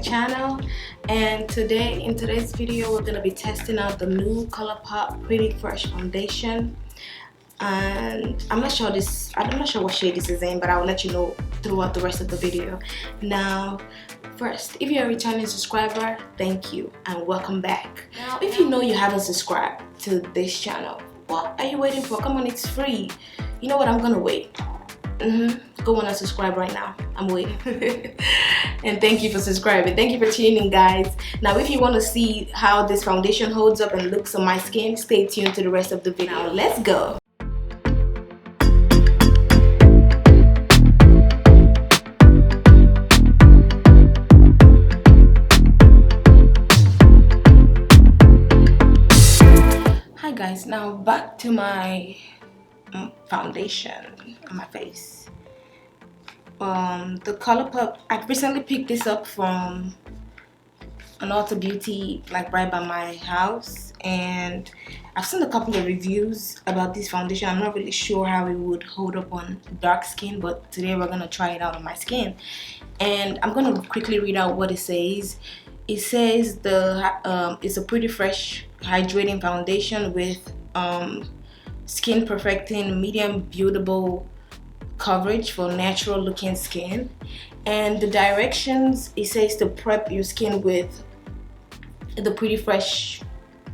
channel, and in today's video we're gonna be testing out the new Colourpop Pretty Fresh foundation. And I'm not sure what shade this is in, but I'll let you know throughout the rest of the video. Now first, if you're a returning subscriber, thank you and welcome back. Now if you know you haven't subscribed to this channel, what are you waiting for? Come on, it's free. You know what, I'm gonna wait. Go on and subscribe right now. I'm waiting. And thank you for subscribing. Thank you for tuning in, guys. Now if you want to see how this foundation holds up and looks on my skin, stay tuned to the rest of the video. Now let's go. Hi guys, now back to my foundation on my face. The Colourpop, I recently picked this up from an Ulta Beauty like right by my house, and I've seen a couple of reviews about this foundation. I'm not really sure how it would hold up on dark skin, but today we're gonna try it out on my skin, and I'm gonna quickly read out what it says. It says it's a pretty fresh hydrating foundation with skin perfecting medium buildable coverage for natural looking skin. And the directions, it says to prep your skin with the Pretty Fresh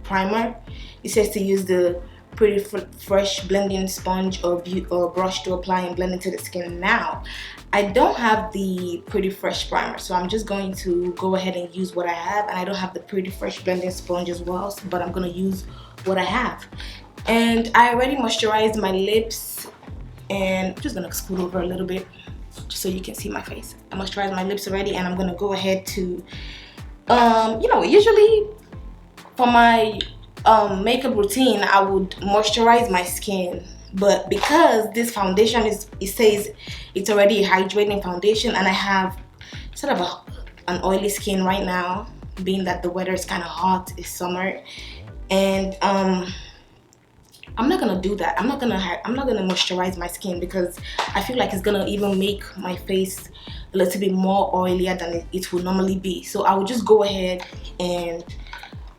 primer. It says to use the Pretty Fresh blending sponge or brush to apply and blend into the skin. Now I don't have the Pretty Fresh primer, so I'm just going to go ahead and use what I have, and I don't have the Pretty Fresh blending sponge as well, but I'm going to use what I have. And I already moisturized my lips, and I'm just gonna scoot over a little bit just so you can see my face. I moisturized my lips already, and I'm gonna go ahead to you know, usually for my makeup routine I would moisturize my skin, but because this foundation it says it's already a hydrating foundation, and I have sort of an oily skin right now, being that the weather is kind of hot, it's summer, and I'm not gonna do that. I'm not gonna moisturize my skin because I feel like it's gonna even make my face a little bit more oilier than it would normally be. So I will just go ahead and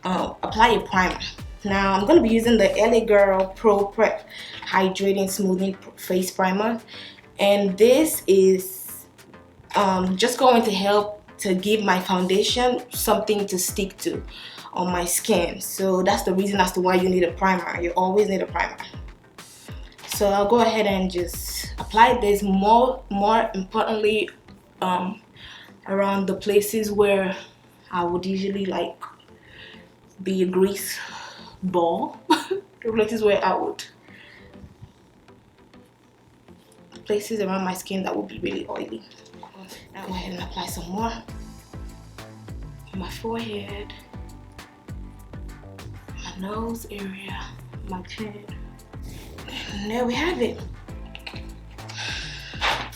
apply a primer. Now I'm gonna be using the LA Girl Pro Prep Hydrating Smoothing Face Primer, and this is just going to help to give my foundation something to stick to on my skin. So that's the reason as to why you need a primer. You always need a primer. So I'll go ahead and just apply this more importantly around the places where I would usually like be a grease ball. The places where I would, places around my skin that would be really oily. Now go ahead and apply some more on my forehead, nose area, my chin, and there we have it.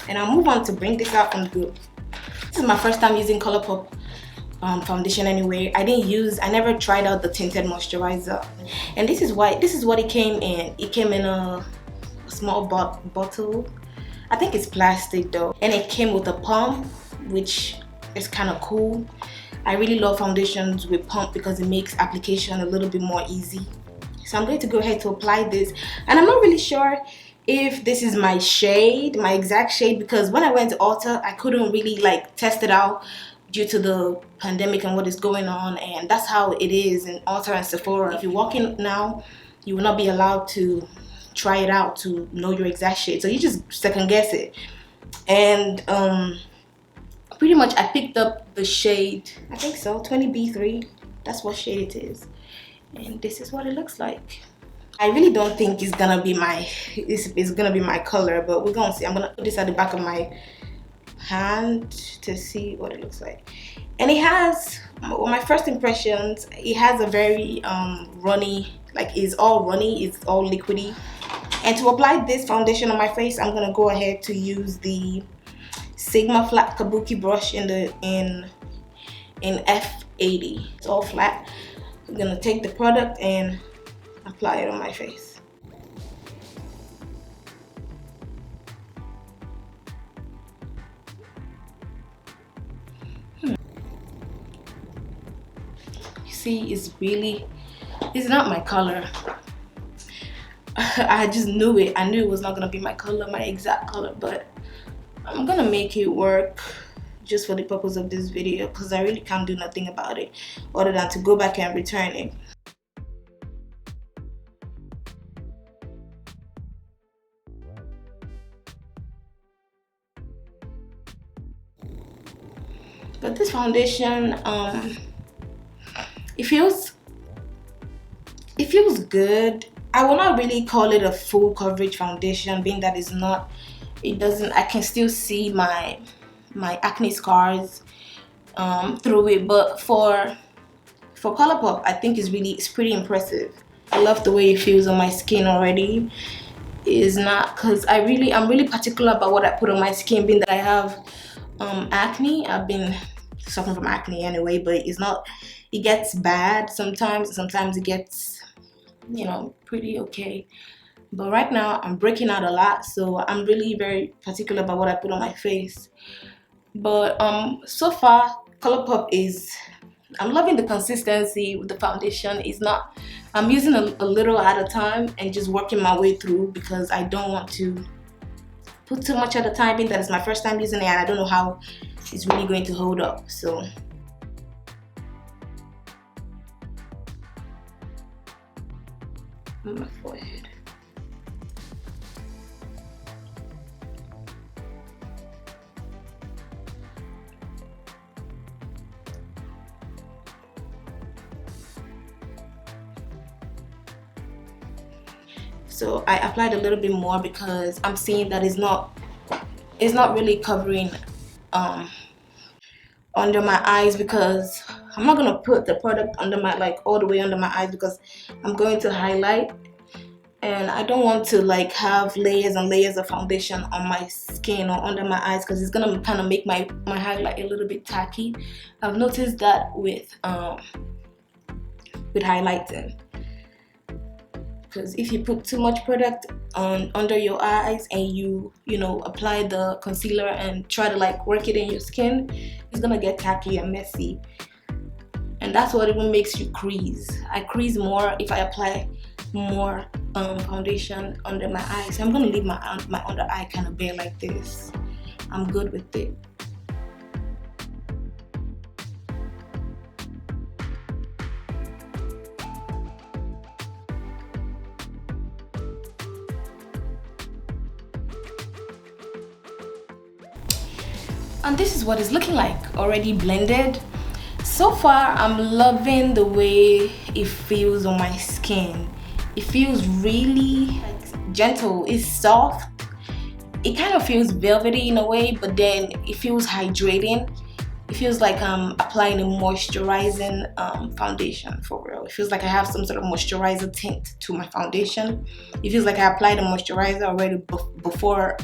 And I'll move on to bring this out from the, this is my first time using Colourpop foundation anyway. I never tried out the tinted moisturizer, and this is what it came in. It came in a small bottle. I think it's plastic though, and it came with a pump, which is kind of cool. I really love foundations with pump because it makes application a little bit more easy. So I'm going to go ahead to apply this, and I'm not really sure if this is my shade, my exact shade, because when I went to Ulta I couldn't really like test it out due to the pandemic and what is going on, and that's how it is in Ulta and Sephora. If you walk in now, you will not be allowed to try it out to know your exact shade, so you just second guess it. And pretty much I picked up the shade, I think so, 20B3. That's what shade it is, and this is what it looks like. I really don't think it's gonna be my color, but we're gonna see. I'm gonna put this at the back of my hand to see what it looks like. And it has, well, my first impressions, it has a very runny, like it's all runny, it's all liquidy. And to apply this foundation on my face, I'm gonna go ahead to use the Sigma Flat Kabuki brush in F80. It's all flat. I'm gonna take the product and apply it on my face. see, it's not my color. I just knew it. I knew it was not gonna be my color, my exact color, but I'm gonna make it work just for the purpose of this video, because I really can't do nothing about it other than to go back and return it. But this foundation, it feels good. I will not really call it a full coverage foundation, being that it's not. It doesn't. I can still see my acne scars through it. But for Colourpop, I think it's pretty impressive. I love the way it feels on my skin already. It's not, because I'm really particular about what I put on my skin, being that I have acne. I've been suffering from acne anyway, but it's not. It gets bad sometimes. Sometimes it gets, you know, pretty okay. But right now I'm breaking out a lot, so I'm really very particular about what I put on my face. But so far Colourpop I'm loving the consistency with the foundation. It's not, I'm using a little at a time and just working my way through, because I don't want to put too much at a time, being that it's my first time using it and I don't know how it's really going to hold up. So on my forehead. So I applied a little bit more because I'm seeing that it's not really covering under my eyes, because I'm not gonna put the product under my, like, all the way under my eyes, because I'm going to highlight and I don't want to like have layers and layers of foundation on my skin or under my eyes, because it's gonna kind of make my highlight a little bit tacky. I've noticed that with highlighting, because if you put too much product on under your eyes and you know, apply the concealer and try to like work it in your skin, it's gonna get tacky and messy, and that's what even makes you crease. I crease more if I apply more foundation under my eyes. So I'm gonna leave my under eye kind of bare like this. I'm good with it. And this is what it's looking like, already blended. So far I'm loving the way it feels on my skin. It feels really like gentle. It's soft. It kind of feels velvety in a way, but then it feels hydrating. It feels like I'm applying a moisturizing foundation, for real. It feels like I have some sort of moisturizer tint to my foundation. It feels like I applied a moisturizer already before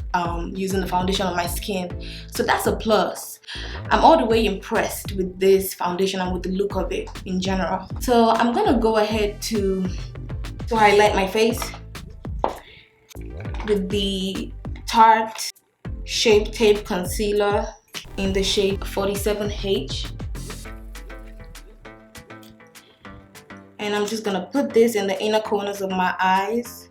using the foundation on my skin. So that's a plus. I'm all the way impressed with this foundation and with the look of it in general. So I'm gonna go ahead to highlight my face with the Tarte Shape Tape Concealer in the shade 47H, and I'm just gonna put this in the inner corners of my eyes.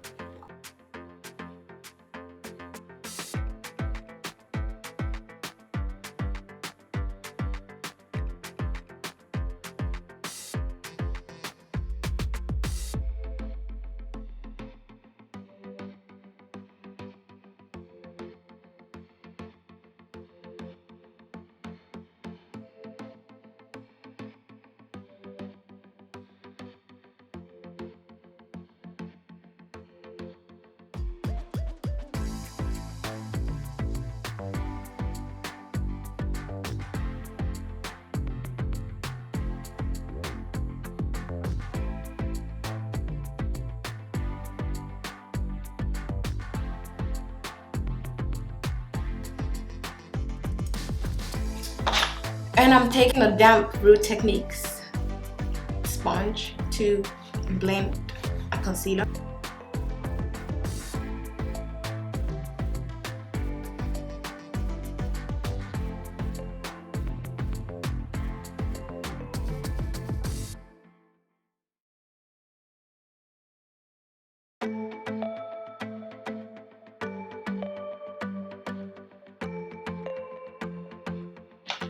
And I'm taking a damp Root Techniques sponge to blend a concealer.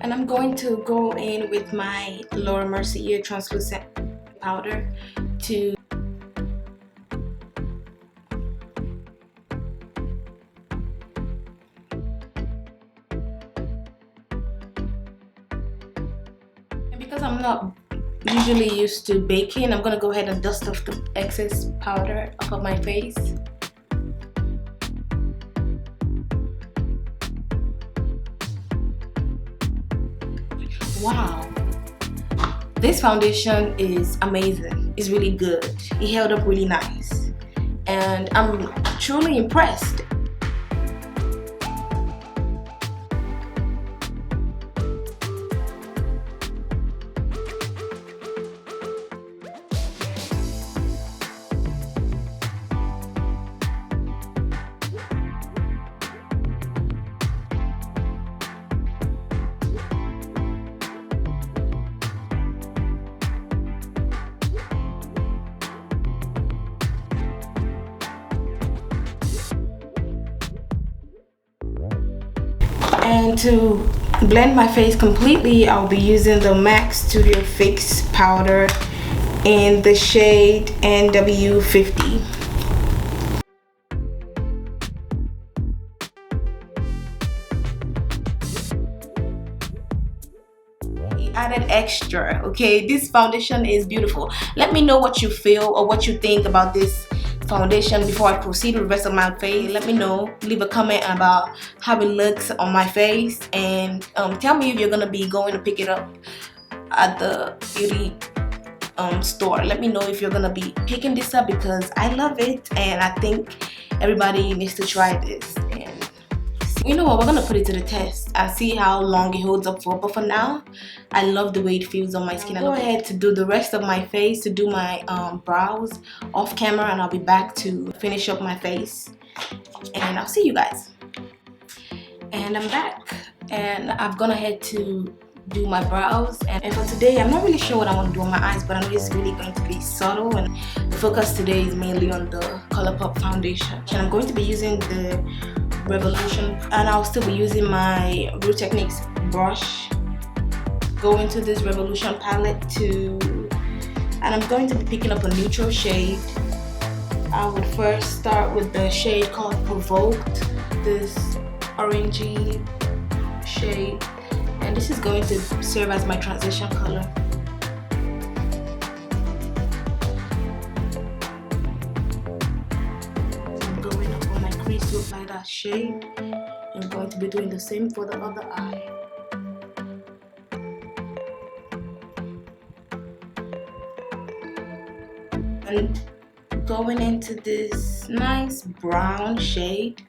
And I'm going to go in with my Laura Mercier translucent powder to and because I'm not usually used to baking, I'm gonna go ahead and dust off the excess powder off of my face. Wow, this foundation is amazing. It's really good. It held up really nice, and I'm truly impressed. And to blend my face completely, I'll be using the MAC Studio Fix powder in the shade NW50. Added extra. Okay, this foundation is beautiful. Let me know what you feel or what you think about this foundation before I proceed with the rest of my face. Let me know. Leave a comment about how it looks on my face, and tell me if you're gonna be going to pick it up at the beauty store. Let me know if you're gonna be picking this up, because I love it and I think everybody needs to try this. And you know what, we're gonna put it to the test and see how long it holds up for. But for now, I love the way it feels on my skin. I'll go ahead to do the rest of my face, to do my brows off camera, and I'll be back to finish up my face, and I'll see you guys. And I'm back, and I've gone ahead to do my brows. And for today, I'm not really sure what I want to do on my eyes, but I know it's really going to be subtle, and the focus today is mainly on the Colourpop foundation. And I'm going to be using the Revolution, and I'll still be using my Real Techniques brush. Go into this Revolution palette and I'm going to be picking up a neutral shade. I would first start with the shade called Provoked, this orangey shade, and this is going to serve as my transition color. I'm going up on my crease to apply that shade. I'm going to be doing the same for the other eye. And going into this nice brown shade.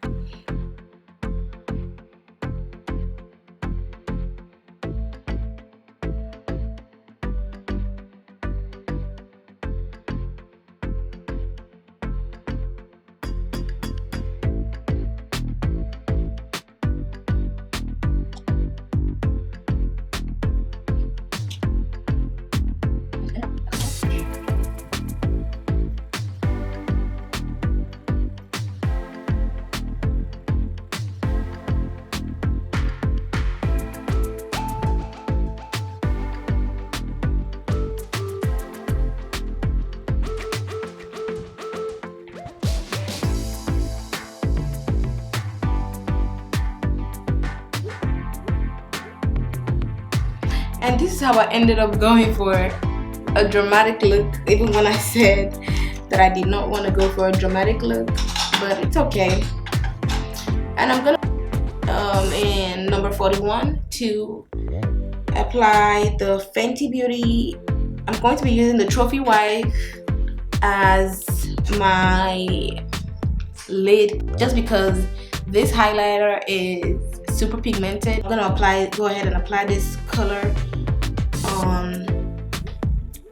And this is how I ended up going for a dramatic look, even when I said that I did not want to go for a dramatic look, but it's okay. And I'm gonna in number 41 to apply the Fenty Beauty. I'm going to be using the Trophy Wife as my lid, just because this highlighter is super pigmented. I'm gonna go ahead and apply this color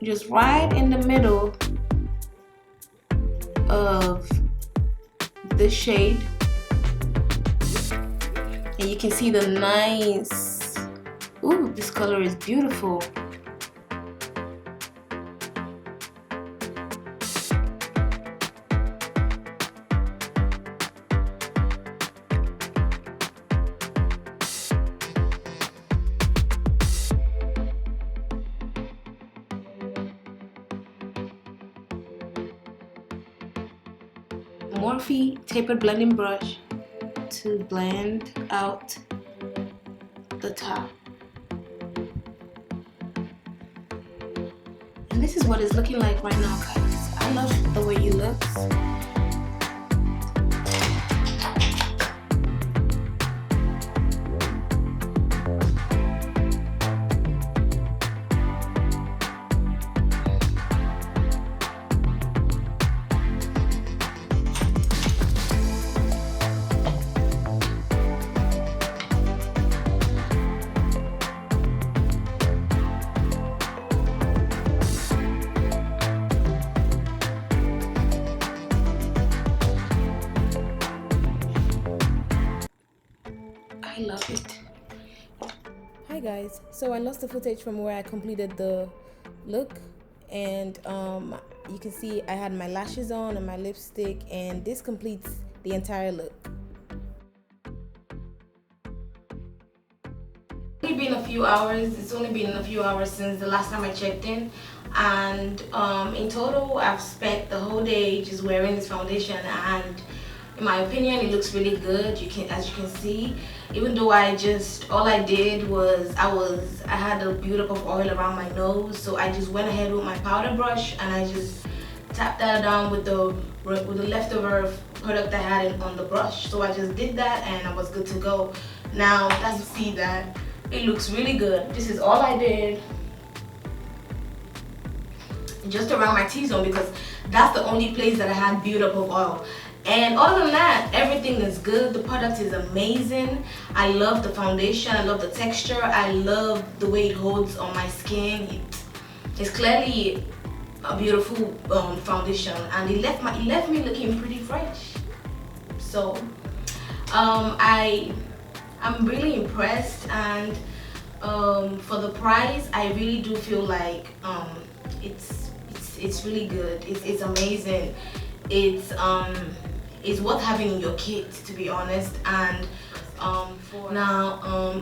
just right in the middle of the shade, and you can see the nice, ooh, this color is beautiful. Morphe tapered blending brush to blend out the top. And this is what it's looking like right now, guys. I love the way it looks. I love it. Hi guys, so I lost the footage from where I completed the look, and you can see I had my lashes on and my lipstick, and this completes the entire look. It's only been a few hours. It's only been a few hours since the last time I checked in, and in total I've spent the whole day just wearing this foundation, and in my opinion it looks really good. As you can see, even though all I did was I had a buildup of oil around my nose, so I just went ahead with my powder brush and I just tapped that down with the leftover product I had on the brush. So I just did that and I was good to go. Now as you see that it looks really good. This is all I did, just around my T-zone, because that's the only place that I had buildup of oil. And other than that, everything is good. The product is amazing. I love the foundation. I love the texture. I love the way it holds on my skin. It's clearly a beautiful foundation, and it left me looking pretty fresh. So I'm really impressed, and for the price, I really do feel like it's really good. It's amazing. It's worth having in your kit, to be honest. And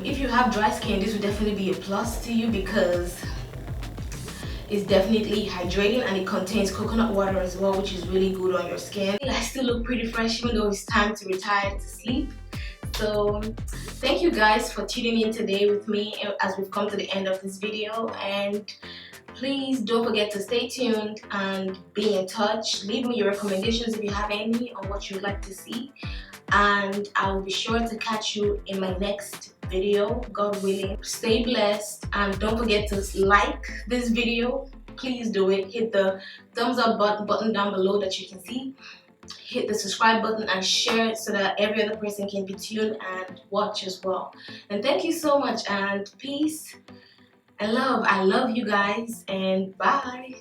if you have dry skin, this would definitely be a plus to you, because it's definitely hydrating and it contains coconut water as well, which is really good on your skin. I still look pretty fresh even though it's time to retire to sleep. So thank you guys for tuning in today with me as we've come to the end of this video, and please don't forget to stay tuned and be in touch. Leave me your recommendations if you have any on what you'd like to see, and I will be sure to catch you in my next video, God willing. Stay blessed, and don't forget to like this video. Please do it. Hit the thumbs up button down below that you can see. Hit the subscribe button and share it so that every other person can be tuned and watch as well. And thank you so much, and peace and love. I love you guys, and bye.